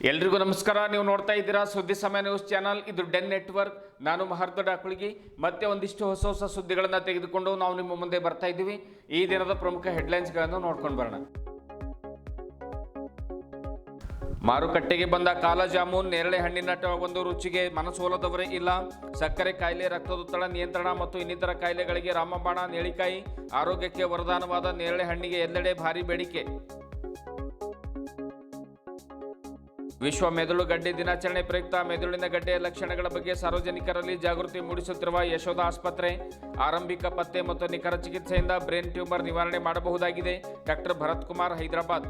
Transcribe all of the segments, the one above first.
ಎಲ್ರಿಗೂ ನಮಸ್ಕಾರ. ನೀವು ನೋಡ್ತಾ ಇದ್ದೀರಾ ಸುದ್ದಿ ಸಮಯ ನ್ಯೂಸ್ ಚಾನಲ್. ಇದು ಡೆನ್ ನೆಟ್ವರ್ಕ್. ನಾನು ಮಹರ್ದ ಡಾಕುಳಿಗಿ. ಮತ್ತೆ ಒಂದಿಷ್ಟು ಹೊಸ ಸುದ್ದಿಗಳನ್ನು ತೆಗೆದುಕೊಂಡು ನಾವು ನಿಮ್ಮ ಮುಂದೆ ಬರ್ತಾ ಇದ್ದೀವಿ. ಈ ದಿನದ ಪ್ರಮುಖ ಹೆಡ್ಲೈನ್ಸ್ಗಳನ್ನು ನೋಡ್ಕೊಂಡು ಬರೋಣ. ಮಾರುಕಟ್ಟೆಗೆ ಬಂದ ಕಾಲಾ ಜಾಮೂನ್, ನೇರಳೆ ಹಣ್ಣಿನ ಒಂದು ರುಚಿಗೆ ಮನಸೋಲದವರೇ ಇಲ್ಲ. ಸಕ್ಕರೆ ಕಾಯಿಲೆ, ರಕ್ತದೊತ್ತಡ ನಿಯಂತ್ರಣ ಮತ್ತು ಇನ್ನಿತರ ಕಾಯಿಲೆಗಳಿಗೆ ರಾಮಬಾಣ ನೇಳಿಕಾಯಿ. ಆರೋಗ್ಯಕ್ಕೆ ವರದಾನವಾದ ನೇರಳೆ ಹಣ್ಣಿಗೆ ಎಲ್ಲೆಡೆ ಭಾರಿ ಬೇಡಿಕೆ. ವಿಶ್ವ ಮೆದುಳು ಗಡ್ಡೆ ದಿನಾಚರಣೆ ಪ್ರಯುಕ್ತ ಮೆದುಳಿನ ಗಡ್ಡೆಯ ಲಕ್ಷಣಗಳ ಬಗ್ಗೆ ಸಾರ್ವಜನಿಕರಲ್ಲಿ ಜಾಗೃತಿ ಮೂಡಿಸುತ್ತಿರುವ ಯಶೋಧ ಆಸ್ಪತ್ರೆ. ಆರಂಭಿಕ ಪತ್ತೆ ಮತ್ತು ನಿಖರ ಚಿಕಿತ್ಸೆಯಿಂದ ಬ್ರೇನ್ ಟ್ಯೂಮರ್ ನಿವಾರಣೆ ಮಾಡಬಹುದಾಗಿದೆ. ಡಾಕ್ಟರ್ ಭರತ್ ಕುಮಾರ್, ಹೈದರಾಬಾದ್.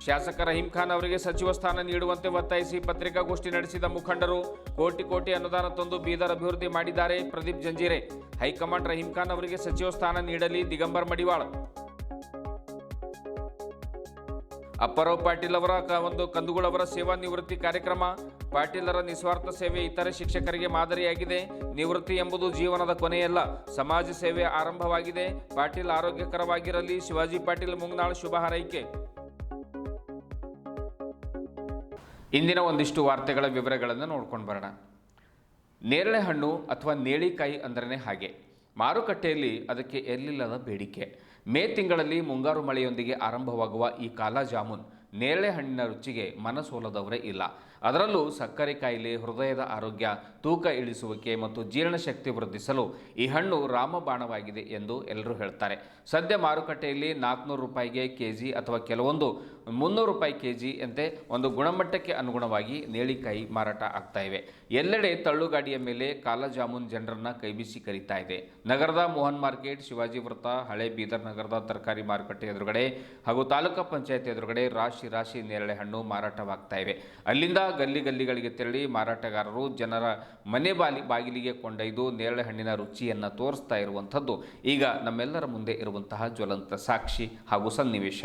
ಶಾಸಕ ರಹೀಂ ಖಾನ್ ಅವರಿಗೆ ಸಚಿವ ಸ್ಥಾನ ನೀಡುವಂತೆ ಒತ್ತಾಯಿಸಿ ಪತ್ರಿಕಾಗೋಷ್ಠಿ ನಡೆಸಿದ ಮುಖಂಡರು. ಕೋಟಿ ಅನುದಾನ ತಂದು ಬೀದರ್ ಅಭಿವೃದ್ಧಿ ಮಾಡಿದ್ದಾರೆ. ಪ್ರದೀಪ್ ಜಂಜೀರೆ. ಹೈಕಮಾಂಡ್ ರಹೀಂ ಖಾನ್ ಅವರಿಗೆ ಸಚಿವ ಸ್ಥಾನ ನೀಡಲಿ. ದಿಗಂಬರ್ ಮಡಿವಾಳ. ಅಪ್ಪರಾವ್ ಪಾಟೀಲ್ ಅವರ ಕಂದುಗಳವರ ಸೇವಾ ನಿವೃತ್ತಿ ಕಾರ್ಯಕ್ರಮ. ಪಾಟೀಲರ ನಿಸ್ವಾರ್ಥ ಸೇವೆ ಇತರೆ ಶಿಕ್ಷಕರಿಗೆ ಮಾದರಿಯಾಗಿದೆ. ನಿವೃತ್ತಿ ಎಂಬುದು ಜೀವನದ ಕೊನೆಯಲ್ಲ, ಸಮಾಜ ಸೇವೆ ಆರಂಭವಾಗಿದೆ. ಪಾಟೀಲ್ ಆರೋಗ್ಯಕರವಾಗಿರಲಿ. ಶಿವಾಜಿ ಪಾಟೀಲ್ ಮುಂಗ್ನಾಳ್ ಶುಭ ಹಾರೈಕೆ. ಇಂದಿನ ಒಂದಿಷ್ಟು ವಾರ್ತೆಗಳ ವಿವರಗಳನ್ನು ನೋಡ್ಕೊಂಡು ಬರೋಣ. ನೇರಳೆ ಹಣ್ಣು ಅಥವಾ ನೇಳಿಕಾಯಿ ಅಂದ್ರೇ ಹಾಗೆ. ಮಾರುಕಟ್ಟೆಯಲ್ಲಿ ಅದಕ್ಕೆ ಎಲ್ಲಿಲ್ಲದ ಬೇಡಿಕೆ. ಮೇ ತಿಂಗಳಲ್ಲಿ ಮುಂಗಾರು ಮಳೆಯೊಂದಿಗೆ ಆರಂಭವಾಗುವ ಈ ಕಾಲಾ ಜಾಮೂನ್ ನೇರಳೆ ಹಣ್ಣಿನ ರುಚಿಗೆ ಮನಸೋಲದವರೇ ಇಲ್ಲ. ಅದರಲ್ಲೂ ಸಕ್ಕರೆ ಕಾಯಿಲೆ, ಹೃದಯದ ಆರೋಗ್ಯ, ತೂಕ ಇಳಿಸುವಿಕೆ ಮತ್ತು ಜೀರ್ಣಶಕ್ತಿ ವೃದ್ಧಿಸಲು ಈ ಹಣ್ಣು ರಾಮಬಾಣವಾಗಿದೆ ಎಂದು ಎಲ್ಲರೂ ಹೇಳ್ತಾರೆ. ಸದ್ಯ ಮಾರುಕಟ್ಟೆಯಲ್ಲಿ 400 ರೂಪಾಯಿಗೆ ಕೆಜಿ ಅಥವಾ ಕೆಲವೊಂದು 300 ರೂಪಾಯಿ ಕೆಜಿ ಅಂತೆ ಒಂದು ಗುಣಮಟ್ಟಕ್ಕೆ ಅನುಗುಣವಾಗಿ ನೇಳಿಕಾಯಿ ಮಾರಾಟ ಆಗ್ತಾ ಇವೆ. ಎಲ್ಲೆಡೆ ತಳ್ಳುಗಾಡಿಯ ಮೇಲೆ ಕಾಲಾ ಜಾಮೂನ್ ಜನರನ್ನ ಕೈಬೀಸಿ ಕರೀತಾ ಇದೆ. ನಗರದ ಮೋಹನ್ ಮಾರ್ಕೆಟ್, ಶಿವಾಜಿ ವೃತ್ತ, ಹಳೆ ಬೀದರ್ ನಗರದ ತರಕಾರಿ ಮಾರುಕಟ್ಟೆ ಎದುರುಗಡೆ ಹಾಗೂ ತಾಲೂಕಾ ಪಂಚಾಯತ್ ಎದುರುಗಡೆ ರಾಶಿ ನೇರಳೆ ಹಣ್ಣು ಮಾರಾಟವಾಗ್ತಾ ಇವೆ. ಅಲ್ಲಿಂದ ಗಲ್ಲಿಗಳಿಗೆ ತೆರಳಿ ಮಾರಾಟಗಾರರು ಜನರ ಮನೆ ಬಾಗಿಲಿಗೆ ಕೊಂಡೊಯ್ದು ನೇರಳೆ ಹಣ್ಣಿನ ರುಚಿಯನ್ನು ತೋರಿಸ್ತಾ ಇರುವಂಥದ್ದು ಈಗ ನಮ್ಮೆಲ್ಲರ ಮುಂದೆ ಇರುವಂತಹ ಜ್ವಲಂತ ಸಾಕ್ಷಿ ಹಾಗೂ ಸನ್ನಿವೇಶ.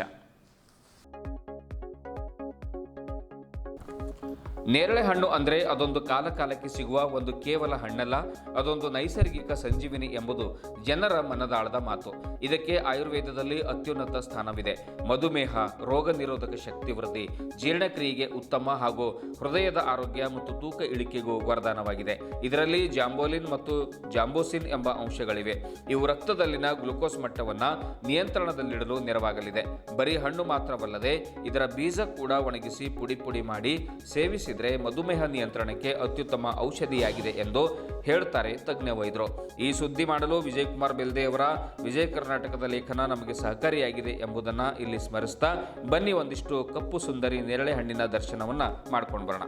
ನೇರಳೆ ಹಣ್ಣು ಅಂದರೆ ಅದೊಂದು ಕಾಲಕ್ಕೆ ಸಿಗುವ ಒಂದು ಕೇವಲ ಹಣ್ಣಲ್ಲ, ಅದೊಂದು ನೈಸರ್ಗಿಕ ಸಂಜೀವಿನಿ ಎಂಬುದು ಜನರ ಮನದಾಳದ ಮಾತು. ಇದಕ್ಕೆ ಆಯುರ್ವೇದದಲ್ಲಿ ಅತ್ಯುನ್ನತ ಸ್ಥಾನವಿದೆ. ಮಧುಮೇಹ, ರೋಗ ನಿರೋಧಕ ಶಕ್ತಿ ವೃದ್ಧಿ, ಜೀರ್ಣಕ್ರಿಯೆಗೆ ಉತ್ತಮ ಹಾಗೂ ಹೃದಯದ ಆರೋಗ್ಯ ಮತ್ತು ತೂಕ ಇಳಿಕೆಗೂ ವರದಾನವಾಗಿದೆ. ಇದರಲ್ಲಿ ಜಾಂಬೋಲಿನ್ ಮತ್ತು ಜಾಂಬೋಸಿನ್ ಎಂಬ ಅಂಶಗಳಿವೆ. ಇವು ರಕ್ತದಲ್ಲಿನ ಗ್ಲುಕೋಸ್ ಮಟ್ಟವನ್ನು ನಿಯಂತ್ರಣದಲ್ಲಿಡಲು ನೆರವಾಗಲಿದೆ. ಬರೀ ಹಣ್ಣು ಮಾತ್ರವಲ್ಲದೆ ಇದರ ಬೀಜ ಕೂಡ ಒಣಗಿಸಿ ಪುಡಿ ಮಾಡಿ ಸೇವಿಸಿ ಮಧುಮೇಹ ನಿಯಂತ್ರಣಕ್ಕೆ ಅತ್ಯುತ್ತಮ ಔಷಧಿಯಾಗಿದೆ ಎಂದು ಹೇಳ್ತಾರೆ ತಜ್ಞ ವೈದ್ಯರು. ಈ ಸುದ್ದಿ ಮಾಡಲು ವಿಜಯ್ ಕುಮಾರ್ ಬೆಲ್ದೆ ಅವರ ವಿಜಯ ಕರ್ನಾಟಕದ ಲೇಖನ ನಮಗೆ ಸಹಕಾರಿಯಾಗಿದೆ ಎಂಬುದನ್ನು ಇಲ್ಲಿ ಸ್ಮರಿಸ್ತಾ ಬನ್ನಿ ಒಂದಿಷ್ಟು ಕಪ್ಪು ಸುಂದರಿ ನೇರಳೆ ಹಣ್ಣಿನ ದರ್ಶನವನ್ನ ಮಾಡ್ಕೊಂಡು ಬರೋಣ.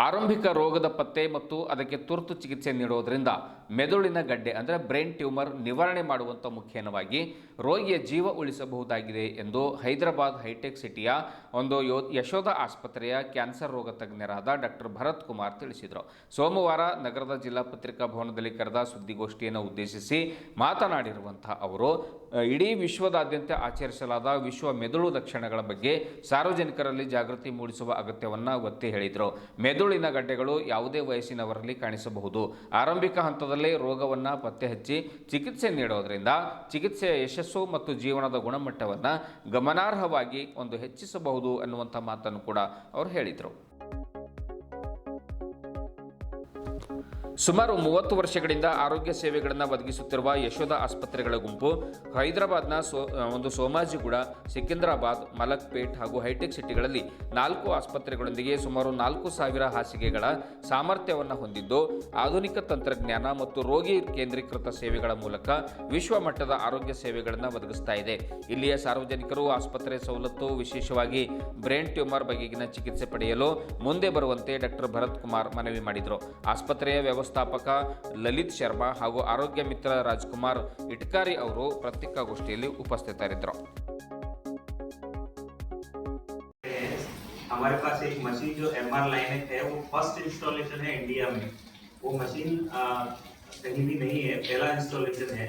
ಆರಂಭಿಕ ರೋಗದ ಪತ್ತೆ ಮತ್ತು ಅದಕ್ಕೆ ತುರ್ತು ಚಿಕಿತ್ಸೆ ನೀಡುವುದರಿಂದ ಮೆದುಳಿನ ಗಡ್ಡೆ ಅಂದರೆ ಬ್ರೈನ್ ಟ್ಯೂಮರ್ ನಿವಾರಣೆ ಮಾಡುವಂಥ ಮುಖೇನವಾಗಿ ರೋಗಿಯ ಜೀವ ಉಳಿಸಬಹುದಾಗಿದೆ ಎಂದು ಹೈದರಾಬಾದ್ ಹೈಟೆಕ್ ಸಿಟಿಯ ಒಂದು ಯಶೋಧ ಆಸ್ಪತ್ರೆಯ ಕ್ಯಾನ್ಸರ್ ರೋಗ ತಜ್ಞರಾದ ಡಾಕ್ಟರ್ ಭರತ್ ಕುಮಾರ್ ತಿಳಿಸಿದರು. ಸೋಮವಾರ ನಗರದ ಜಿಲ್ಲಾ ಪತ್ರಿಕಾ ಭವನದಲ್ಲಿ ಕರೆದ ಸುದ್ದಿಗೋಷ್ಠಿಯನ್ನು ಉದ್ದೇಶಿಸಿ ಮಾತನಾಡಿರುವಂತಹ ಅವರು ಇಡೀ ವಿಶ್ವದಾದ್ಯಂತ ಆಚರಿಸಲಾದ ವಿಶ್ವ ಮೆದುಳು ಲಕ್ಷಣಗಳ ಬಗ್ಗೆ ಸಾರ್ವಜನಿಕರಲ್ಲಿ ಜಾಗೃತಿ ಮೂಡಿಸುವ ಅಗತ್ಯವನ್ನು ಒತ್ತಿ ಹೇಳಿದರು. ಮೆದುಳಿನ ಗಡ್ಡೆಗಳು ಯಾವುದೇ ವಯಸ್ಸಿನವರಲ್ಲಿ ಕಾಣಿಸಬಹುದು. ಆರಂಭಿಕ ಹಂತದಲ್ಲೇ ರೋಗವನ್ನು ಪತ್ತೆ ಹಚ್ಚಿ ಚಿಕಿತ್ಸೆ ನೀಡೋದರಿಂದ ಚಿಕಿತ್ಸೆಯ ಯಶಸ್ಸು ಮತ್ತು ಜೀವನದ ಗುಣಮಟ್ಟವನ್ನು ಗಮನಾರ್ಹವಾಗಿ ಹೆಚ್ಚಿಸಬಹುದು ಅನ್ನುವಂಥ ಮಾತನ್ನು ಕೂಡ ಅವರು ಹೇಳಿದರು. ಸುಮಾರು 30 ವರ್ಷಗಳಿಂದ ಆರೋಗ್ಯ ಸೇವೆಗಳನ್ನು ಒದಗಿಸುತ್ತಿರುವ ಯಶೋಧ ಆಸ್ಪತ್ರೆಗಳ ಗುಂಪು ಹೈದರಾಬಾದ್ನ ಸೋಮಾಜಿಗೂಡ, ಸಿಕಿಂದ್ರಾಬಾದ್, ಮಲಕ್ಪೇಟ್ ಹಾಗೂ ಹೈಟೆಕ್ ಸಿಟಿಗಳಲ್ಲಿ 4 ಆಸ್ಪತ್ರೆಗಳೊಂದಿಗೆ ಸುಮಾರು 4,000 ಹಾಸಿಗೆಗಳ ಸಾಮರ್ಥ್ಯವನ್ನು ಹೊಂದಿದ್ದು ಆಧುನಿಕ ತಂತ್ರಜ್ಞಾನ ಮತ್ತು ರೋಗಿ ಕೇಂದ್ರೀಕೃತ ಸೇವೆಗಳ ಮೂಲಕ ವಿಶ್ವ ಮಟ್ಟದ ಆರೋಗ್ಯ ಸೇವೆಗಳನ್ನು ಒದಗಿಸ್ತಾ ಇದೆ. ಇಲ್ಲಿಯ ಸಾರ್ವಜನಿಕರು ಆಸ್ಪತ್ರೆ ಸವಲತ್ತು, ವಿಶೇಷವಾಗಿ ಬ್ರೈನ್ ಟ್ಯೂಮರ್ ಬಗೆಗಿನ ಚಿಕಿತ್ಸೆ ಪಡೆಯಲು ಮುಂದೆ ಬರುವಂತೆ ಡಾಕ್ಟರ್ ಭರತ್ ಕುಮಾರ್ ಮನವಿ ಮಾಡಿದರು. ಆಸ್ಪತ್ರೆಯ ವ್ಯವಸ್ಥಾಪಕ ಲಲಿತ್ ಶರ್ಮಾ ಹಾಗೂ ಆರೋಗ್ಯ ಮಿತ್ರ ರಾಜ್ಕುಮಾರ್ ಇಟ್ಕಾರಿ ಅವರು ಪತ್ರಿಕಾಗೋಷ್ಠಿಯಲ್ಲಿ ಉಪಸ್ಥಿತರಿದ್ದರು. हमारे पास एक मशीन जो MR लाइनेक है वो फर्स्ट इंस्टॉलेशन है इंडिया में. वो मशीन कहीं भी नहीं है, पहला इंस्टॉलेशन है.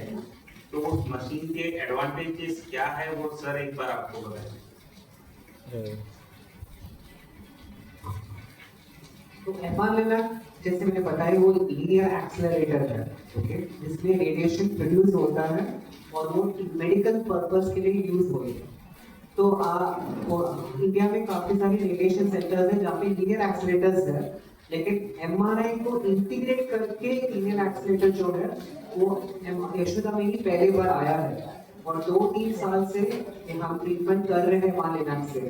तो उस मशीन के एडवांटेजेस क्या है वो सर एक बार आपको बताएं. तो mRNA जैसे मैंने बताया वो लीनियर एक्सेलरेटर है, ओके, जिसमें रेडिएशन प्रोड्यूस होता है और वो मेडिकल पर्पस के लिए यूज होता है। तो इंडिया में काफी सारे रेडिएशन सेंटर्स हैं जहाँ पे लीनियर एक्सेलरेटर्स है, लेकिन एमआरआई को इंटीग्रेट करके लीनियर एक्सेलरेटर जो है वो यशोदा में ही पहले बार आया है और 2-3 साल से हम ट्रीटमेंट कर रहे हैं मालिनाक से।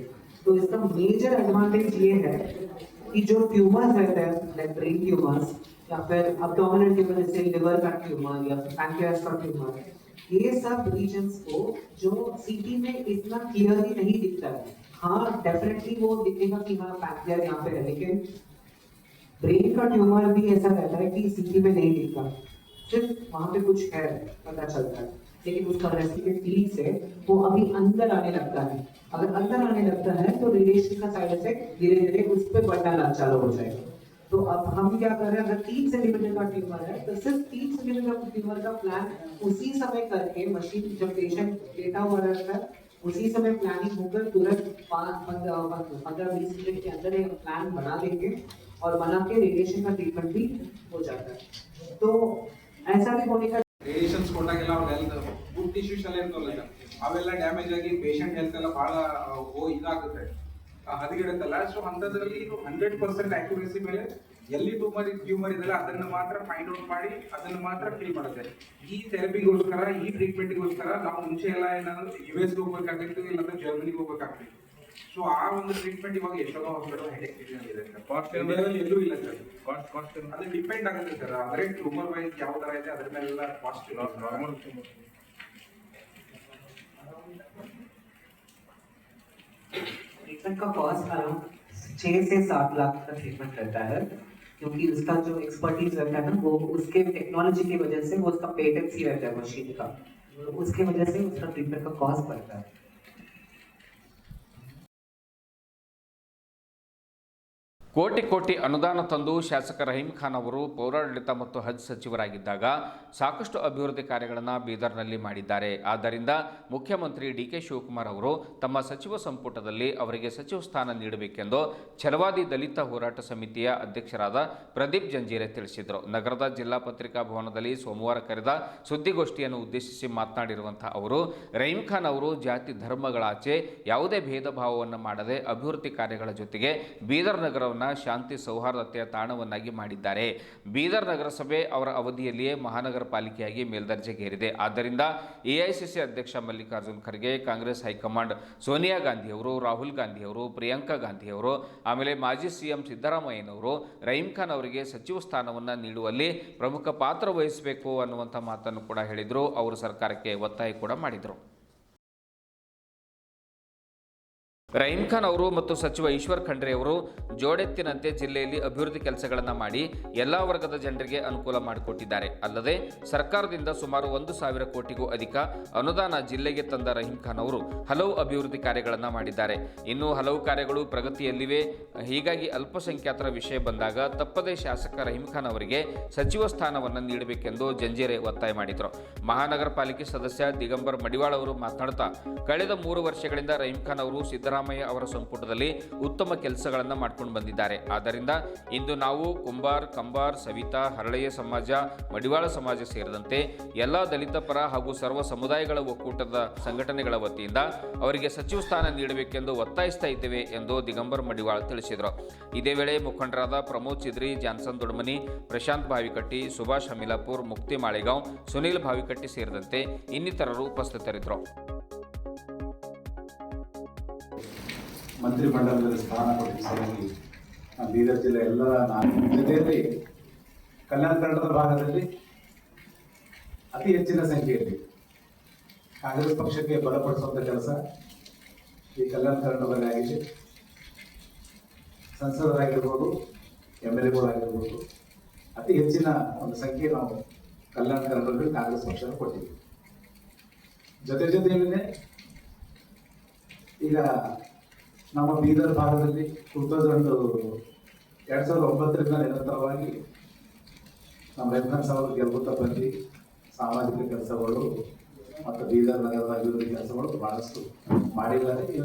तो इसका मेजर एडवांटेज ये है कि जो ट्यूमर्स रहते हैं लाइक ब्रेन ट्यूमर्स या फिर अब्डोमिनल ट्यूमर जैसे लिवर का ट्यूमर या फिर पैंक्रियास का ट्यूमर, ये सब रीजन्स को जो सीटी में इतना क्लियरली नहीं दिखता है। हाँ डेफिनेटली वो दिखेगा कि हाँ पैंक्रियास यहाँ पे है, लेकिन ब्रेन का ट्यूमर भी ऐसा रहता है कि सीटी में नहीं दिखता, सिर्फ वहाँ पे कुछ है पता चलता है, लेकिन उसका रेस्पिरेटरी से वो अभी अंदर आने लगता है। अगर अंदर आने लगता है तो रेडिएशन का साइड इफेक्ट धीरे धीरे उस पर बढ़ना चालू हो जाएगा। तो अब हम क्या कर रहे हैं, अगर 3 सेंटीमीटर का ट्यूमर है तो सिर्फ 3 सेंटीमीटर का ट्यूमर का प्लान उसी समय करके, मशीन जब पेशेंट लेटा हुआ रहता है उसी समय प्लानिंग होकर तुरंत 15-20 मिनट के अंदर एक प्लान बना देंगे और बना के रेडिएशन का ट्रीटमेंट भी हो जाता है। तो ऐसा भी होने का ರೇಡಿಯೇಷನ್ಸ್ ಕೊಟ್ಟಾಗೆಲ್ಲ ಅವ್ರ ಹೆಲ್ತ್ ಗುಡ್ ಟಿಶ್ಯೂಸ್ ಎಲ್ಲ ಇರ್ತಲ್ಲ ಸರ್, ಅವೆಲ್ಲ ಡ್ಯಾಮೇಜ್ ಆಗಿ ಪೇಷಂಟ್ ಹೆಲ್ತ್ ಎಲ್ಲ ಬಹಳ ಇದಾಗುತ್ತೆ, ಹದಗೆಡುತ್ತಲ್ಲ. ಸೊ ಅಂಥದ್ರಲ್ಲಿ ಇದು 100% ಆಕ್ಯುರೇಸಿ ಮೇಲೆ ಎಲ್ಲಿ ಟ್ಯೂಮರ್ ಇದೆಲ್ಲ ಅದನ್ನ ಮಾತ್ರ ಫೈಂಡ್ ಔಟ್ ಮಾಡಿ ಅದನ್ನ ಮಾತ್ರ ಫಿಲ್ ಮಾಡುತ್ತೆ. ಈ ಥೆರಪಿಗೋಸ್ಕರ ಈ ಟ್ರೀಟ್ಮೆಂಟ್ಗೋಸ್ಕರ ನಾವು ಮುಂಚೆ ಎಲ್ಲ ಏನಾದ್ರು US ಹೋಗ್ಬೇಕಾಗಿತ್ತು, ಇಲ್ಲಾಂದ್ರೆ ಜರ್ಮನಿಗೆ ಹೋಗ್ಬೇಕಾಗ್ತಿತ್ತು. ಸೊ ಆ ಒಂದು ಟ್ರೀಟ್ಮೆಂಟ್ ಇವಾಗ ಯಶೋಧ ಹಾಸ್ಪಿಟಲ್ ಹೆಡೆಕ್ ಇದೆ ಸರ್. ಕಾಸ್ಟ್ ಎಲ್ಲೂ ಇಲ್ಲ ಸರ್. ಕಾಸ್ಟ್ ಅದು ಡಿಪೆಂಡ್ ಆಗುತ್ತೆ ಸರ್, ಅಂದ್ರೆ ಟ್ಯೂಮರ್ ವೈಸ್ ಯಾವ ತರ ಇದೆ ಅದ್ರ ಮೇಲೆಲ್ಲ ಕಾಸ್ಟ್ ನಾರ್ಮಲ್. ट्रीटमेंट का कॉस्ट अराउंड 6 से 7 लाख का ट्रीटमेंट रहता है, क्योंकि उसका जो एक्सपर्टीज रहता है ना वो उसके टेक्नोलॉजी की वजह से वो उसका पेटेंसी रहता है मशीन का, तो उसके वजह से उसका ट्रीटमेंट का कॉस्ट बढ़ता है। ಕೋಟಿ ಕೋಟಿ ಅನುದಾನ ತಂದು ಶಾಸಕ ರಹೀಂ ಖಾನ್ ಅವರು ಪೌರಾಡಳಿತ ಮತ್ತು ಹಜ್ ಸಚಿವರಾಗಿದ್ದಾಗ ಸಾಕಷ್ಟು ಅಭಿವೃದ್ಧಿ ಕಾರ್ಯಗಳನ್ನು ಬೀದರ್ನಲ್ಲಿ ಮಾಡಿದ್ದಾರೆ. ಆದ್ದರಿಂದ ಮುಖ್ಯಮಂತ್ರಿ DK ಶಿವಕುಮಾರ್ ಅವರು ತಮ್ಮ ಸಚಿವ ಸಂಪುಟದಲ್ಲಿ ಅವರಿಗೆ ಸಚಿವ ಸ್ಥಾನ ನೀಡಬೇಕೆಂದು ಛಲವಾದಿ ದಲಿತ ಹೋರಾಟ ಸಮಿತಿಯ ಅಧ್ಯಕ್ಷರಾದ ಪ್ರದೀಪ್ ಜಂಜೀರೆ ತಿಳಿಸಿದರು. ನಗರದ ಜಿಲ್ಲಾ ಪತ್ರಿಕಾ ಭವನದಲ್ಲಿ ಸೋಮವಾರ ಕರೆದ ಸುದ್ದಿಗೋಷ್ಠಿಯನ್ನು ಉದ್ದೇಶಿಸಿ ಮಾತನಾಡಿರುವಂತಹ ಅವರು, ರಹೀಂ ಖಾನ್ ಅವರು ಜಾತಿ ಧರ್ಮಗಳಾಚೆ ಯಾವುದೇ ಭೇದ ಭಾವವನ್ನು ಮಾಡದೆ ಅಭಿವೃದ್ಧಿ ಕಾರ್ಯಗಳ ಜೊತೆಗೆ ಬೀದರ್ ನಗರವನ್ನು ಶಾಂತಿ ಸೌಹಾರ್ದತೆಯ ತಾಣವನ್ನಾಗಿ ಮಾಡಿದ್ದಾರೆ. ಬೀದರ್ ನಗರಸಭೆ ಅವರ ಅವಧಿಯಲ್ಲಿಯೇ ಮಹಾನಗರ ಪಾಲಿಕೆಯಾಗಿ ಮೇಲ್ದರ್ಜೆಗೇರಿದೆ. ಆದ್ದರಿಂದ AICC ಅಧ್ಯಕ್ಷ ಮಲ್ಲಿಕಾರ್ಜುನ್ ಖರ್ಗೆ, ಕಾಂಗ್ರೆಸ್ ಹೈಕಮಾಂಡ್ ಸೋನಿಯಾ ಗಾಂಧಿ ಅವರು, ರಾಹುಲ್ ಗಾಂಧಿ ಅವರು, ಪ್ರಿಯಾಂಕಾ ಗಾಂಧಿ ಅವರು, ಆಮೇಲೆ ಮಾಜಿ CM ಸಿದ್ದರಾಮಯ್ಯನವರು ರಹೀಂ ಖಾನ್ ಅವರಿಗೆ ಸಚಿವ ಸ್ಥಾನವನ್ನು ನೀಡುವಲ್ಲಿ ಪ್ರಮುಖ ಪಾತ್ರ ವಹಿಸಬೇಕು ಅನ್ನುವಂಥ ಮಾತನ್ನು ಕೂಡ ಹೇಳಿದರು. ಅವರು ಸರ್ಕಾರಕ್ಕೆ ಒತ್ತಾಯ ಕೂಡ ಮಾಡಿದರು. ರಹೀಂ ಖಾನ್ ಅವರು ಮತ್ತು ಸಚಿವ ಈಶ್ವರ್ ಖಂಡ್ರೆ ಅವರು ಜೋಡೆತ್ತಿನಂತೆ ಜಿಲ್ಲೆಯಲ್ಲಿ ಅಭಿವೃದ್ಧಿ ಕೆಲಸಗಳನ್ನು ಮಾಡಿ ಎಲ್ಲ ವರ್ಗದ ಜನರಿಗೆ ಅನುಕೂಲ ಮಾಡಿಕೊಟ್ಟಿದ್ದಾರೆ. ಅಲ್ಲದೆ ಸರ್ಕಾರದಿಂದ ಸುಮಾರು 1,000 ಕೋಟಿಗೂ ಅಧಿಕ ಅನುದಾನ ಜಿಲ್ಲೆಗೆ ತಂದ ರಹೀಂ ಖಾನ್ ಅವರು ಹಲವು ಅಭಿವೃದ್ಧಿ ಕಾರ್ಯಗಳನ್ನು ಮಾಡಿದ್ದಾರೆ. ಇನ್ನೂ ಹಲವು ಕಾರ್ಯಗಳು ಪ್ರಗತಿಯಲ್ಲಿವೆ. ಹೀಗಾಗಿ ಅಲ್ಪಸಂಖ್ಯಾತರ ವಿಷಯ ಬಂದಾಗ ತಪ್ಪದೇ ಶಾಸಕ ರಹೀಂ ಖಾನ್ ಅವರಿಗೆ ಸಚಿವ ಸ್ಥಾನವನ್ನು ನೀಡಬೇಕೆಂದು ಜಂಜೀರೆ ಒತ್ತಾಯ ಮಾಡಿದರು. ಮಹಾನಗರ ಪಾಲಿಕೆ ಸದಸ್ಯ ದಿಗಂಬರ್ ಮಡಿವಾಳ ಅವರು ಮಾತನಾಡುತ್ತಾ, ಕಳೆದ 3 ವರ್ಷಗಳಿಂದ ರಹೀಂ ಖಾನ್ ಅವರು ಸಿದ್ದರಾಮಯ್ಯ ಅವರ ಸಂಪುಟದಲ್ಲಿ ಉತ್ತಮ ಕೆಲಸಗಳನ್ನು ಮಾಡ್ಕೊಂಡು ಬಂದಿದ್ದಾರೆ. ಆದ್ದರಿಂದ ಇಂದು ನಾವು ಕುಂಬಾರ್, ಕಂಬಾರ್, ಸವಿತಾ, ಹರಳೆಯ ಸಮಾಜ, ಮಡಿವಾಳ ಸಮಾಜ ಸೇರಿದಂತೆ ಎಲ್ಲ ದಲಿತ ಪರ ಹಾಗೂ ಸರ್ವ ಸಮುದಾಯಗಳ ಒಕ್ಕೂಟದ ಸಂಘಟನೆಗಳ ವತಿಯಿಂದ ಅವರಿಗೆ ಸಚಿವ ಸ್ಥಾನ ನೀಡಬೇಕೆಂದು ಒತ್ತಾಯಿಸ್ತಾ ಇದ್ದೇವೆ ಎಂದು ದಿಗಂಬರ್ ಮಡಿವಾಳ ತಿಳಿಸಿದರು. ಇದೇ ವೇಳೆ ಮುಖಂಡರಾದ ಪ್ರಮೋದ್ ಚಿದ್ರಿ, ಜಾನ್ಸನ್ ದೊಡ್ಮನಿ, ಪ್ರಶಾಂತ್ ಭಾವಿಕಟ್ಟಿ, ಸುಭಾಷ್ ಹಮಿಲಾಪುರ್, ಮುಕ್ತಿ ಮಾಳೆಗಾಂವ್, ಸುನೀಲ್ ಭಾವಿಕಟ್ಟಿ ಸೇರಿದಂತೆ ಇನ್ನಿತರರು ಉಪಸ್ಥಿತರಿದ್ದರು. ಮಂತ್ರಿಮಂಡಲದಲ್ಲಿ ಸ್ಥಾನ ಕೊಟ್ಟಿದ್ದ ಸಲುವಾಗಿ ಬೀದರ್ ಜಿಲ್ಲೆ ಎಲ್ಲರ ಜೊತೆಯಲ್ಲಿ ಕಲ್ಯಾಣ ಕರ್ನಾಟಕದ ಭಾಗದಲ್ಲಿ ಅತಿ ಹೆಚ್ಚಿನ ಸಂಖ್ಯೆಯಲ್ಲಿ ಕಾಂಗ್ರೆಸ್ ಪಕ್ಷಕ್ಕೆ ಬಲಪಡಿಸುವಂಥ ಕೆಲಸ ಈ ಕಲ್ಯಾಣ ಕರ್ನಾಟಕದಲ್ಲಿ ಆಗಿದೆ. ಸಂಸದರಾಗಿರ್ಬೋದು, MLAಗಳಾಗಿರ್ಬೋದು, ಅತಿ ಹೆಚ್ಚಿನ ಒಂದು ಸಂಖ್ಯೆ ನಾವು ಕಲ್ಯಾಣ ಕರ್ನಾಟಕದಲ್ಲಿ ಕಾಂಗ್ರೆಸ್ ಪಕ್ಷ ಕೊಟ್ಟಿದ್ದೀವಿ. ಜೊತೆಯಲ್ಲೇ ಈಗ ನಮ್ಮ ಬೀದರ್ ಭಾಗದಲ್ಲಿ 2009ರಿಂದ ನಿರಂತರವಾಗಿ ನಮ್ಮ ರೆಫರೆನ್ಸ್ ಅವರು ಗೆಲ್ಲುತ್ತಾ ಬಂದು ಸಾಮಾಜಿಕ ಕೆಲಸಗಳು ಮತ್ತು ಬೀದರ್ ನಗರದ ಅಭಿವೃದ್ಧಿ ಕೆಲಸಗಳು ಬಹಳಷ್ಟು ಮಾಡಿದ್ದಾರೆ. ಈ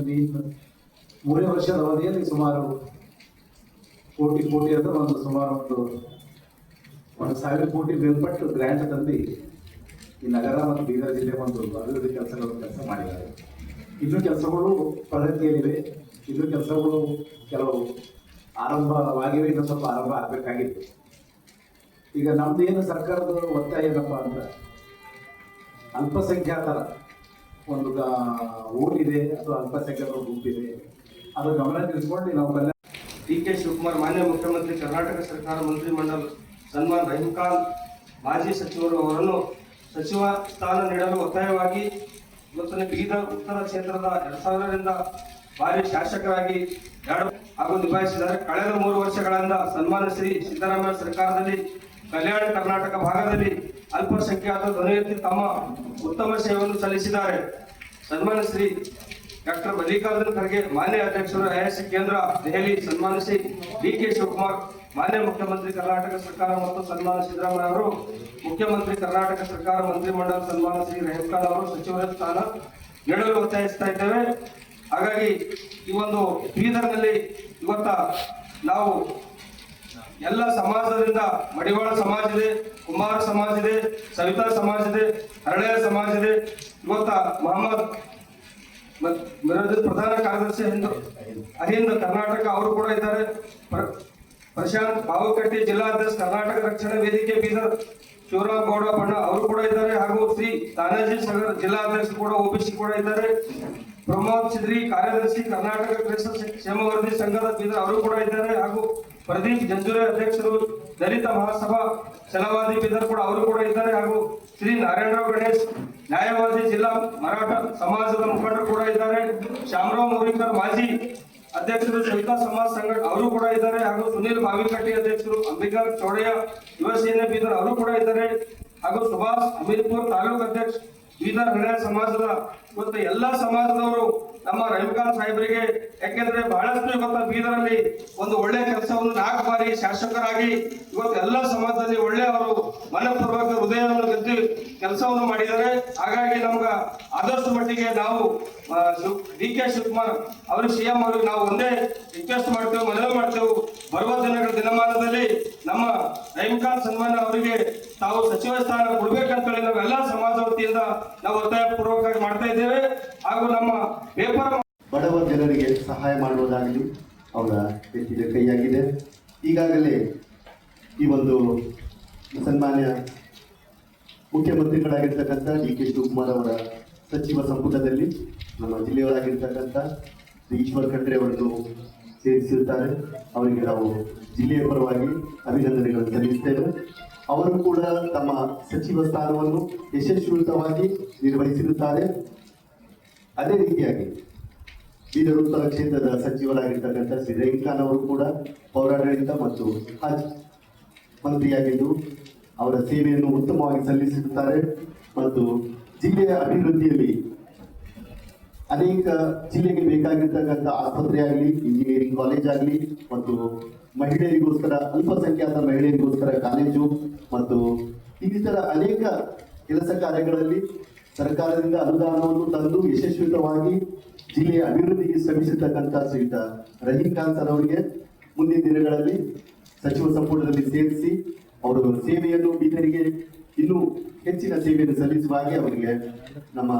3 ವರ್ಷದ ಅವಧಿಯಲ್ಲಿ ಸುಮಾರು ಕೋಟಿ ಅಂದ್ರೆ ಒಂದು ಸುಮಾರು ಒಂದು 1,000 ಕೋಟಿ ಮೇಲ್ಪಟ್ಟು ಗ್ರ್ಯಾಂಟ್ ತಂದು ಈ ನಗರ ಮತ್ತು ಬೀದರ್ ಜಿಲ್ಲೆ ಒಂದು ಅಭಿವೃದ್ಧಿ ಕೆಲಸ ಮಾಡಿದ್ದಾರೆ. ಇನ್ನೂ ಕೆಲಸಗಳು ಪ್ರಗತಿಯಲ್ಲಿವೆ. ಇನ್ನೂ ಕೆಲಸಗಳು ಕೆಲವು ಆರಂಭವಾಗಿವೆ, ಇನ್ನೂ ಸ್ವಲ್ಪ ಆರಂಭ ಆಗಬೇಕಾಗಿತ್ತು. ಈಗ ನಮ್ದು ಏನು ಸರ್ಕಾರದ ಒತ್ತಾಯ ಏನಪ್ಪ ಅಂದ್ರೆ ಅಲ್ಪಸಂಖ್ಯಾತರ ಒಂದು ಓಟಿದೆ ಅಥವಾ ಅಲ್ಪಸಂಖ್ಯಾತರ ಗುಂಪಿದೆ, ಅದು ಗಮನ ತಿಳಿಸ್ಕೊಂಡು ನಾವು DK ಶಿವಕುಮಾರ್ ಮಾನ್ಯ ಮುಖ್ಯಮಂತ್ರಿ ಕರ್ನಾಟಕ ಸರ್ಕಾರ ಮಂತ್ರಿಮಂಡಲ ಸನ್ಮಾನ್ ರಹೀಂ ಖಾನ್ ಮಾಜಿ ಸಚಿವರು ಅವರನ್ನು ಸಚಿವ ಸ್ಥಾನ ನೀಡಲು ಒತ್ತಾಯವಾಗಿ ಇವತ್ತಿನ ಬೀದರ್ ಉತ್ತರ ಕ್ಷೇತ್ರದ 2000ರಿಂದ ಬಾರಿ ಶಾಸಕರಾಗಿ ಹಾಗೂ ನಿಭಾಯಿಸಿದ್ದಾರೆ. ಕಳೆದ 3 ವರ್ಷಗಳಿಂದ ಸನ್ಮಾನ ಶ್ರೀ ಸಿದ್ದರಾಮಯ್ಯ ಸರ್ಕಾರದಲ್ಲಿ ಕಲ್ಯಾಣ ಕರ್ನಾಟಕ ಭಾಗದಲ್ಲಿ ಅಲ್ಪಸಂಖ್ಯಾತ ಧ್ವನಿ ಎತ್ತಿ ತಮ್ಮ ಉತ್ತಮ ಸೇವೆಯನ್ನು ಸಲ್ಲಿಸಿದ್ದಾರೆ. ಸನ್ಮಾನ ಶ್ರೀ ಡಾಕ್ಟರ್ ಮಲ್ಲಿಕಾರ್ಜುನ ಖರ್ಗೆ ಮಾನ್ಯ ಅಧ್ಯಕ್ಷರು IIC ಕೇಂದ್ರ ದೆಹಲಿ, ಸನ್ಮಾನ ಶ್ರೀ DK ಶಿವಕುಮಾರ್ ಮಾನ್ಯ ಮುಖ್ಯಮಂತ್ರಿ ಕರ್ನಾಟಕ ಸರ್ಕಾರ ಮತ್ತು ಸನ್ಮಾನ ಸಿದ್ದರಾಮಯ್ಯ ಅವರು ಮುಖ್ಯಮಂತ್ರಿ ಕರ್ನಾಟಕ ಸರ್ಕಾರ ಮಂತ್ರಿಮಂಡಲ ಸನ್ಮಾನ ಶ್ರೀ ರಹೀಂ ಖಾನ್ ಅವರು ಸಚಿವರ ಸ್ಥಾನ ನೀಡಲು ಒತ್ತಾಯಿಸ್ತಾ ಇದ್ದೇವೆ. ಹಾಗಾಗಿ ಈ ಒಂದು ಬೀದರ್ನಲ್ಲಿ ಇವತ್ತ ನಾವು ಎಲ್ಲ ಸಮಾಜದಿಂದ ಮಡಿವಾಳ ಸಮಾಜ ಇದೆ, ಕುಮಾರ ಸಮಾಜ ಇದೆ, ಸವಿತಾ ಸಮಾಜ ಇದೆ, ಹರಳೆಯ ಸಮಾಜ ಇದೆ. ಇವತ್ತ ಮೊಹಮ್ಮದ್ ಪ್ರಧಾನ ಕಾರ್ಯದರ್ಶಿ ಅಹಿಂದ್ ಕರ್ನಾಟಕ ಅವರು ಕೂಡ ಇದ್ದಾರೆ. ಪ್ರಶಾಂತ್ ಬಾವುಕಟ್ಟಿ ಜಿಲ್ಲಾಧ್ಯಕ್ಷ ಕರ್ನಾಟಕ ರಕ್ಷಣಾ ವೇದಿಕೆ ಬೀದರ್ ಶಿವರಾಮ್ ಗೌಡ ಬಣ್ಣ ಅವರು ಕೂಡ ಇದ್ದಾರೆ. ಹಾಗೂ ಶ್ರೀ ತಾನಾಜಿ ಸಾಗರ್ ಜಿಲ್ಲಾಧ್ಯಕ್ಷ ಕೂಡ OBC ಕೂಡ ಇದ್ದಾರೆ. ಪ್ರಮೋದ್ ಚಿದ್ರಿ ಕಾರ್ಯದರ್ಶಿ ಕರ್ನಾಟಕ ಕ್ಷೇಮ ವರದಿ ಸಂಘದ ಬೀದರ್ ಅವರು ಕೂಡ ಇದ್ದಾರೆ. ಹಾಗೂ ಪ್ರದೀಪ್ ಜಂಜುರೆ ಅಧ್ಯಕ್ಷರು ದಲಿತ ಮಹಾಸಭಾ ಛಲವಾದಿ ಬೀದರ್ ಕೂಡ ಅವರು ಕೂಡ ಇದ್ದಾರೆ. ಹಾಗೂ ಶ್ರೀ ನಾರಾಯಣರಾವ್ ಗಣೇಶ್ ನ್ಯಾಯವಾದಿ ಜಿಲ್ಲಾ ಮರಾಠ ಸಮಾಜದ ಮುಖಂಡರು ಕೂಡ ಇದ್ದಾರೆ. ಶ್ಯಾಮರಾವ್ ಮೂರಿಕರ್ ಮಾಜಿ ಅಧ್ಯಕ್ಷರು ಸವಿತಾ ಸಮಾಜ ಸಂಘ ಅವರು ಕೂಡ ಇದ್ದಾರೆ. ಹಾಗೂ ಸುನೀಲ್ ಬಾವಿಕಟ್ಟಿ ಅಧ್ಯಕ್ಷರು ಅಂಬಿಕಾ ಚೌಡಯ್ಯ ಯುವ ಸೇನೆ ಬೀದರ್ ಅವರು ಕೂಡ ಇದ್ದಾರೆ. ಹಾಗೂ ಸುಭಾಷ್ ಹಮೀರ್ಪುರ್ ತಾಲೂಕು ಅಧ್ಯಕ್ಷ ಬೀದರ್ ಹಳೆಯ ಸಮಾಜದ ಇವತ್ತು ಎಲ್ಲಾ ಸಮಾಜದವರು ನಮ್ಮ ರಹೀಂ ಖಾನ್ ಸಾಹೇಬರಿಗೆ, ಯಾಕೆಂದ್ರೆ ಬಹಳಷ್ಟು ಇವತ್ತು ಬೀದರಲ್ಲಿ ಒಂದು ಒಳ್ಳೆ ಕೆಲಸವನ್ನು 4 ಬಾರಿ ಶಾಸಕರಾಗಿ ಇವತ್ತು ಎಲ್ಲ ಸಮಾಜದಲ್ಲಿ ಒಳ್ಳೆ ಅವರು ಮನಪೂರ್ವಕ ಹೃದಯವನ್ನು ಗೆದ್ದು ಕೆಲಸವನ್ನು ಮಾಡಿದ್ದಾರೆ. ಹಾಗಾಗಿ ನಮ್ಗ ಆದಷ್ಟು ಮಟ್ಟಿಗೆ ನಾವು DK ಶಿವಕುಮಾರ್ ಅವರು CM ಅವರಿಗೆ ನಾವು ಒಂದೇ ರಿಕ್ವೆಸ್ಟ್ ಮಾಡ್ತೇವೆ, ಮನವಿ ಮಾಡ್ತೇವೆ, ಬರುವ ದಿನಮಾನದಲ್ಲಿ ನಮ್ಮ ರಹೀಂ ಖಾನ್ ಸನ್ಮಾನ ಅವರಿಗೆ ತಾವು ಸಚಿವ ಸ್ಥಾನ ಕೊಡ್ಬೇಕಂತೇಳಿ ನಾವೆಲ್ಲ ಸಮಾಜ ವತಿಯಿಂದ ನಾವು ಒತ್ತಾಯ ಪೂರ್ವಕವಾಗಿ ಮಾಡ್ತಾ ಇದ್ದೇವೆ. ಹಾಗೂ ನಮ್ಮ ಬಡವ ಜನರಿಗೆ ಸಹಾಯ ಮಾಡುವುದಾಗಲಿ ಅವರ ಎತ್ತಿದ ಕೈಯಾಗಿದೆ. ಈಗಾಗಲೇ ಈ ಒಂದು ಸನ್ಮಾನ್ಯ ಮುಖ್ಯಮಂತ್ರಿಗಳಾಗಿರ್ತಕ್ಕಂಥ DK ಶಿವಕುಮಾರ್ ಅವರ ಸಚಿವ ಸಂಪುಟದಲ್ಲಿ ನಮ್ಮ ಜಿಲ್ಲೆಯವರಾಗಿರ್ತಕ್ಕಂಥ ಈಶ್ವರ್ ಖಂಡ್ರೆ ಅವರನ್ನು ಸೇರಿಸಿರುತ್ತಾರೆ. ಅವರಿಗೆ ನಾವು ಜಿಲ್ಲೆಯ ಪರವಾಗಿ ಅಭಿನಂದನೆಗಳನ್ನು ಸಲ್ಲಿಸುತ್ತೇವೆ. ಅವರು ಕೂಡ ತಮ್ಮ ಸಚಿವ ಸ್ಥಾನವನ್ನು ಯಶಸ್ವಿಯುತವಾಗಿ ನಿರ್ವಹಿಸಿರುತ್ತಾರೆ. ಅದೇ ರೀತಿಯಾಗಿ ಬೀದರ್ ಉತ್ತರ ಕ್ಷೇತ್ರದ ಸಚಿವರಾಗಿರ್ತಕ್ಕಂಥ ಶ್ರೀ ರಹೀಂ ಖಾನ್ ಅವರು ಕೂಡ ಪೌರಾಡಳಿತ ಮತ್ತು ಹಜ್ ಮಂತ್ರಿಯಾಗಿದ್ದು ಅವರ ಸೇವೆಯನ್ನು ಉತ್ತಮವಾಗಿ ಸಲ್ಲಿಸಿರುತ್ತಾರೆ. ಮತ್ತು ಜಿಲ್ಲೆಯ ಅಭಿವೃದ್ಧಿಯಲ್ಲಿ ಅನೇಕ ಜಿಲ್ಲೆಗೆ ಬೇಕಾಗಿರ್ತಕ್ಕಂಥ ಆಸ್ಪತ್ರೆ ಆಗಲಿ, ಇಂಜಿನಿಯರಿಂಗ್ ಕಾಲೇಜ್ ಆಗಲಿ, ಮತ್ತು ಮಹಿಳೆಯರಿಗೋಸ್ಕರ ಅಲ್ಪಸಂಖ್ಯಾತ ಮಹಿಳೆಯರಿಗೋಸ್ಕರ ಕಾಲೇಜು ಮತ್ತು ಇನ್ನಿತರ ಅನೇಕ ಕೆಲಸ ಕಾರ್ಯಗಳಲ್ಲಿ ಸರ್ಕಾರದಿಂದ ಅನುದಾನವನ್ನು ತಂದು ಯಶಸ್ವಿತವಾಗಿ ಜಿಲ್ಲೆಯ ಅಭಿವೃದ್ಧಿಗೆ ಶ್ರಮಿಸಿರ್ತಕ್ಕಂಥ ಶ್ರೀಯುತ ರಹೀಂ ಖಾನ್ ಸರ್ ಅವರಿಗೆ ಮುಂದಿನ ದಿನಗಳಲ್ಲಿ ಸಚಿವ ಸಂಪುಟದಲ್ಲಿ ಸೇರಿಸಿ ಅವರ ಸೇವೆಯನ್ನು ಬೀದರಿಗೆ ಇನ್ನೂ ಹೆಚ್ಚಿನ ಸೇವೆಯನ್ನು ಸಲ್ಲಿಸುವ ಹಾಗೆ ಅವರಿಗೆ ನಮ್ಮ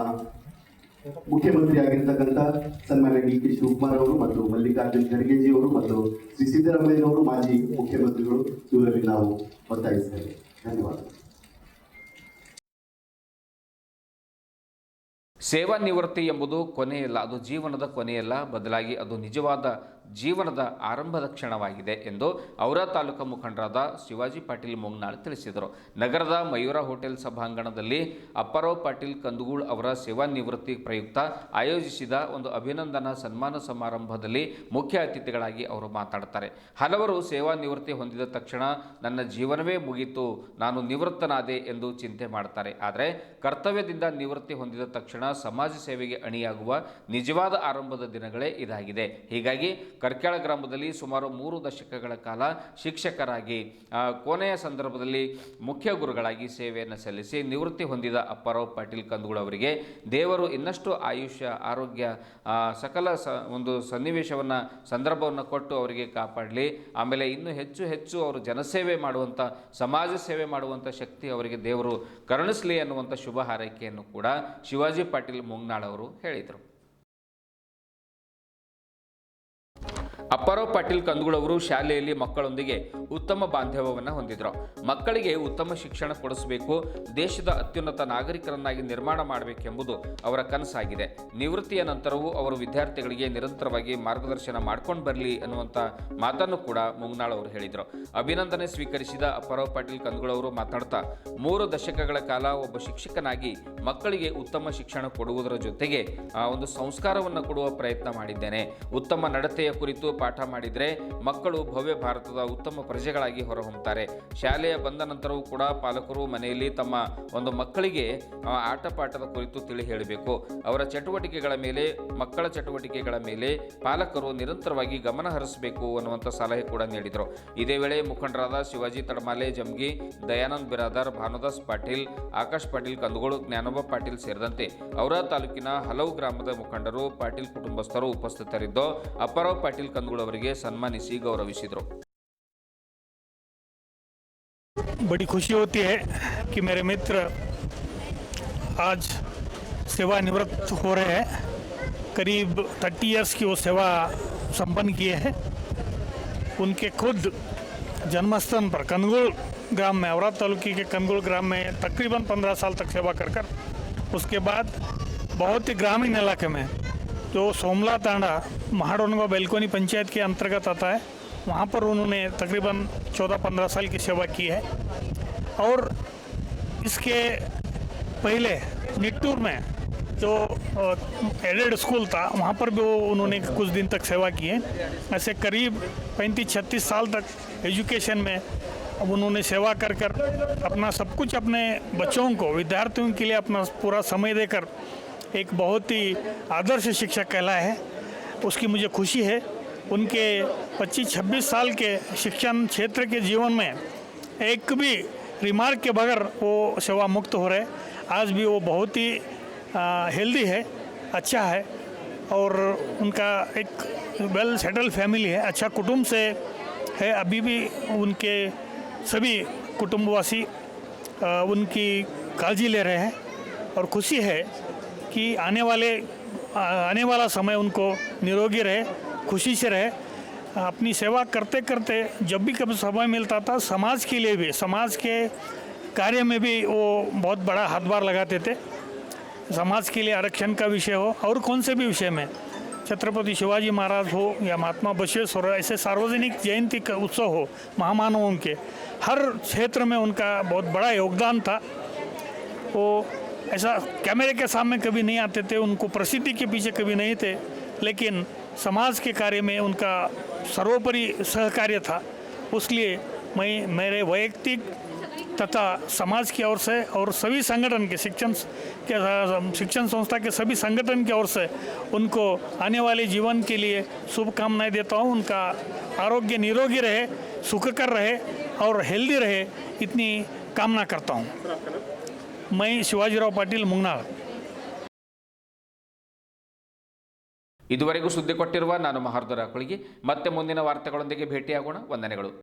ಮುಖ್ಯಮಂತ್ರಿ ಆಗಿರ್ತಕ್ಕಂಥ ಸನ್ಮಾನ್ಯ DK ಶಿವಕುಮಾರ್ ಅವರು ಮತ್ತು ಮಲ್ಲಿಕಾರ್ಜುನ್ ಖರ್ಗೆಜಿ ಅವರು ಮತ್ತು ಶ್ರೀ ಸಿದ್ದರಾಮಯ್ಯನವರು ಮಾಜಿ ಮುಖ್ಯಮಂತ್ರಿಗಳು ಇವರಲ್ಲಿ ನಾವು ಒತ್ತಾಯಿಸ್ತೇವೆ. ಧನ್ಯವಾದ. ಸೇವಾ ನಿವೃತ್ತಿ ಎಂಬುದು ಕೊನೆಯಲ್ಲ, ಅದು ಜೀವನದ ಕೊನೆಯಲ್ಲ, ಬದಲಾಗಿ ಅದು ನಿಜವಾದ ಜೀವನದ ಆರಂಭದ ಕ್ಷಣವಾಗಿದೆ ಎಂದು ಔರಾ ತಾಲೂಕು ಮುಖಂಡರಾದ ಶಿವಾಜಿ ಪಾಟೀಲ್ ಮೊಂಗನಾಳ್ ತಿಳಿಸಿದರು. ನಗರದ ಮಯೂರ ಹೋಟೆಲ್ ಸಭಾಂಗಣದಲ್ಲಿ ಅಪ್ಪಾರಾವ್ ಪಾಟೀಲ್ ಕಂದಗೂಳ್ ಅವರ ಸೇವಾ ನಿವೃತ್ತಿ ಪ್ರಯುಕ್ತ ಆಯೋಜಿಸಿದ ಒಂದು ಅಭಿನಂದನಾ ಸನ್ಮಾನ ಸಮಾರಂಭದಲ್ಲಿ ಮುಖ್ಯ ಅತಿಥಿಗಳಾಗಿ ಅವರು ಮಾತಾಡ್ತಾರೆ. ಹಲವರು ಸೇವಾ ನಿವೃತ್ತಿ ಹೊಂದಿದ ತಕ್ಷಣ ನನ್ನ ಜೀವನವೇ ಮುಗಿತು, ನಾನು ನಿವೃತ್ತನಾದೆ ಎಂದು ಚಿಂತೆ ಮಾಡ್ತಾರೆ. ಆದರೆ ಕರ್ತವ್ಯದಿಂದ ನಿವೃತ್ತಿ ಹೊಂದಿದ ತಕ್ಷಣ ಸಮಾಜ ಸೇವೆಗೆ ಅಣಿಯಾಗುವ ನಿಜವಾದ ಆರಂಭದ ದಿನಗಳೇ ಇದಾಗಿದೆ. ಹೀಗಾಗಿ ಕರ್ಕ್ಯಾಳ ಗ್ರಾಮದಲ್ಲಿ ಸುಮಾರು 3 ದಶಕಗಳ ಕಾಲ ಶಿಕ್ಷಕರಾಗಿ ಕೊನೆಯ ಸಂದರ್ಭದಲ್ಲಿ ಮುಖ್ಯ ಗುರುಗಳಾಗಿ ಸೇವೆಯನ್ನು ಸಲ್ಲಿಸಿ ನಿವೃತ್ತಿ ಹೊಂದಿದ ಅಪ್ಪಾರಾವ್ ಪಾಟೀಲ್ ಕಂದಗೂಳು ಅವರಿಗೆ ದೇವರು ಇನ್ನಷ್ಟು ಆಯುಷ್ಯ, ಆರೋಗ್ಯ, ಸಕಲ ಒಂದು ಸನ್ನಿವೇಶವನ್ನು, ಸಂದರ್ಭವನ್ನು ಕೊಟ್ಟು ಅವರಿಗೆ ಕಾಪಾಡಲಿ. ಆಮೇಲೆ ಇನ್ನೂ ಹೆಚ್ಚು ಹೆಚ್ಚು ಅವರು ಜನಸೇವೆ ಮಾಡುವಂಥ, ಸಮಾಜ ಸೇವೆ ಮಾಡುವಂಥ ಶಕ್ತಿ ಅವರಿಗೆ ದೇವರು ಕರುಣಿಸಲಿ ಅನ್ನುವಂಥ ಶುಭ ಹಾರೈಕೆಯನ್ನು ಕೂಡ ಶಿವಾಜಿ ಪಾಟೀಲ್ ಮುಂಗ್ನಾಳ್ ಅವರು ಹೇಳಿದರು. ಅಪ್ಪಾರಾವ್ ಪಾಟೀಲ್ ಕಂದಗೂಳು ಅವರು ಶಾಲೆಯಲ್ಲಿ ಮಕ್ಕಳೊಂದಿಗೆ ಉತ್ತಮ ಬಾಂಧವ್ಯವನ್ನು ಹೊಂದಿದ್ರು. ಮಕ್ಕಳಿಗೆ ಉತ್ತಮ ಶಿಕ್ಷಣ ಕೊಡಿಸಬೇಕು, ದೇಶದ ಅತ್ಯುನ್ನತ ನಾಗರಿಕರನ್ನಾಗಿ ನಿರ್ಮಾಣ ಮಾಡಬೇಕೆಂಬುದು ಅವರ ಕನಸಾಗಿದೆ. ನಿವೃತ್ತಿಯ ನಂತರವೂ ಅವರು ವಿದ್ಯಾರ್ಥಿಗಳಿಗೆ ನಿರಂತರವಾಗಿ ಮಾರ್ಗದರ್ಶನ ಮಾಡ್ಕೊಂಡು ಬರಲಿ ಅನ್ನುವಂಥ ಮಾತನ್ನು ಕೂಡ ಮುಂಗ್ನಾಳ್ ಅವರು ಹೇಳಿದರು. ಅಭಿನಂದನೆ ಸ್ವೀಕರಿಸಿದ ಅಪ್ಪಾರಾವ್ ಪಾಟೀಲ್ ಕಂದಗೂಳು ಅವರು ಮಾತನಾಡ್ತಾ, 3 ದಶಕಗಳ ಕಾಲ ಒಬ್ಬ ಶಿಕ್ಷಕನಾಗಿ ಮಕ್ಕಳಿಗೆ ಉತ್ತಮ ಶಿಕ್ಷಣ ಕೊಡುವುದರ ಜೊತೆಗೆ ಒಂದು ಸಂಸ್ಕಾರವನ್ನು ಕೊಡುವ ಪ್ರಯತ್ನ ಮಾಡಿದ್ದೇನೆ. ಉತ್ತಮ ನಡತೆಯ ಕುರಿತು ಪಾಠ ಮಾಡಿದರೆ ಮಕ್ಕಳು ಭವ್ಯ ಭಾರತದ ಉತ್ತಮ ಪ್ರಜೆಗಳಾಗಿ ಹೊರಹೊಮ್ಮುತ್ತಾರೆ. ಶಾಲೆಯ ಬಂದ ನಂತರವೂ ಕೂಡ ಪಾಲಕರು ಮನೆಯಲ್ಲಿ ತಮ್ಮ ಒಂದು ಮಕ್ಕಳಿಗೆ ಆಟ ಪಾಠದ ಕುರಿತು ತಿಳಿ ಹೇಳಬೇಕು. ಅವರ ಚಟುವಟಿಕೆಗಳ ಮೇಲೆ, ಮಕ್ಕಳ ಚಟುವಟಿಕೆಗಳ ಮೇಲೆ ಪಾಲಕರು ನಿರಂತರವಾಗಿ ಗಮನ ಹರಿಸಬೇಕು ಅನ್ನುವಂಥ ಸಲಹೆ ಕೂಡ ನೀಡಿದರು. ಇದೇ ವೇಳೆ ಮುಖಂಡರಾದ ಶಿವಾಜಿ ತಡಮಾಲೆ ಜಮ್ಗಿ, ದಯಾನಂದ್ ಬಿರಾದರ್, ಭಾನುದಾಸ್ ಪಾಟೀಲ್, ಆಕಾಶ್ ಪಾಟೀಲ್ ಕಂದಗೂಳು, ಜ್ಞಾನೋಬ ಪಾಟೀಲ್ ಸೇರಿದಂತೆ ಔರಾ ತಾಲೂಕಿನ ಹಲವು ಗ್ರಾಮದ ಮುಖಂಡರು, ಪಾಟೀಲ್ ಕುಟುಂಬಸ್ಥರು ಉಪಸ್ಥಿತರಿದ್ದು ಅಪ್ಪಾರಾವ್ ಪಾಟೀಲ್ ಕಂದಗೂಳು ಅವರಿಗೆ ಸನ್ಮಾನಿಸಿ ಗೌರವಿಸಿದರು. बड़ी खुशी होती है कि मेरे मित्र आज सेवानिवृत्त हो रहे हैं. करीब 30 इयर्स की वो सेवा संपन्न किए हैं. उनके खुद जन्मस्थान पर कंदगूल ग्राम में, औरा तालुकी के कंदगूल ग्राम में तकरीबन 15 साल तक सेवा कर उसके बाद बहुत ही ग्रामीण इलाके में जो सोमला तांडा महाडोनगा बेलकोनी पंचायत के अंतर्गत आता है, वहाँ पर उन्होंने तकरीबन 14-15 साल की सेवा की है. और इसके पहले निट्टूर में जो एडेड स्कूल था, वहाँ पर भी वो उन्होंने कुछ दिन तक सेवा की है. ऐसे करीब 35-36 साल तक एजुकेशन में अब उन्होंने सेवा कर अपना सब कुछ अपने बच्चों को, विद्यार्थियों के लिए अपना पूरा समय देकर एक बहुत ही आदर्श शिक्षक कहलाए हैं. उसकी मुझे खुशी है. उनके 25-26 साल के शिक्षण क्षेत्र के जीवन में एक भी रिमार्क के बगैर वो सेवा मुक्त हो रहे. आज भी वो बहुत ही हेल्दी है, अच्छा है, और उनका एक वेल सेटल फैमिली है, अच्छा कुटुंब से है. अभी भी उनके सभी कुटुंबवासी उनकी काळजी ले रहे हैं. और खुशी है कि आने वाला समय उनको निरोगी रहे, खुशी से रहे. अपनी सेवा करते करते जब भी कभी समय मिलता था, समाज के लिए भी, समाज के कार्य में भी वो बहुत बड़ा हाथबार लगाते थे. समाज के लिए आरक्षण का विषय हो और कौन से भी विषय में, छत्रपति शिवाजी महाराज हो या महात्मा बसवेश्वर, ऐसे सार्वजनिक जयंती का उत्सव हो, महामानवों के हर क्षेत्र में उनका बहुत बड़ा योगदान था. वो ऐसा कैमरे के सामने कभी नहीं आते थे, उनको प्रसिद्धि के पीछे कभी नहीं थे, लेकिन समाज के कार्य में उनका सर्वोपरि सहकार्य था. उसलिए मैं मेरे वैयक्तिक तथा समाज की ओर से और सभी संगठन के शिक्षण संस्था के सभी संगठन की ओर से उनको आने वाले जीवन के लिए शुभकामनाएं देता हूँ. उनका आरोग्य निरोगी रहे, सुखकर रहे और हेल्दी रहे, इतनी कामना करता हूँ. मैं शिवाजीराव पाटील ಮುಂಗ್ನಾಳ್. ಇದುವರೆಗೂ ಸುದ್ದಿ ಕೊಟ್ಟಿರುವ ನಾನು ಮಹಾರ್ದರ ಕುಳಿಗೆ. ಮತ್ತೆ ಮುಂದಿನ ವಾರ್ತೆಗಳೊಂದಿಗೆ ಭೇಟಿಯಾಗೋಣ. ವಂದನೆಗಳು.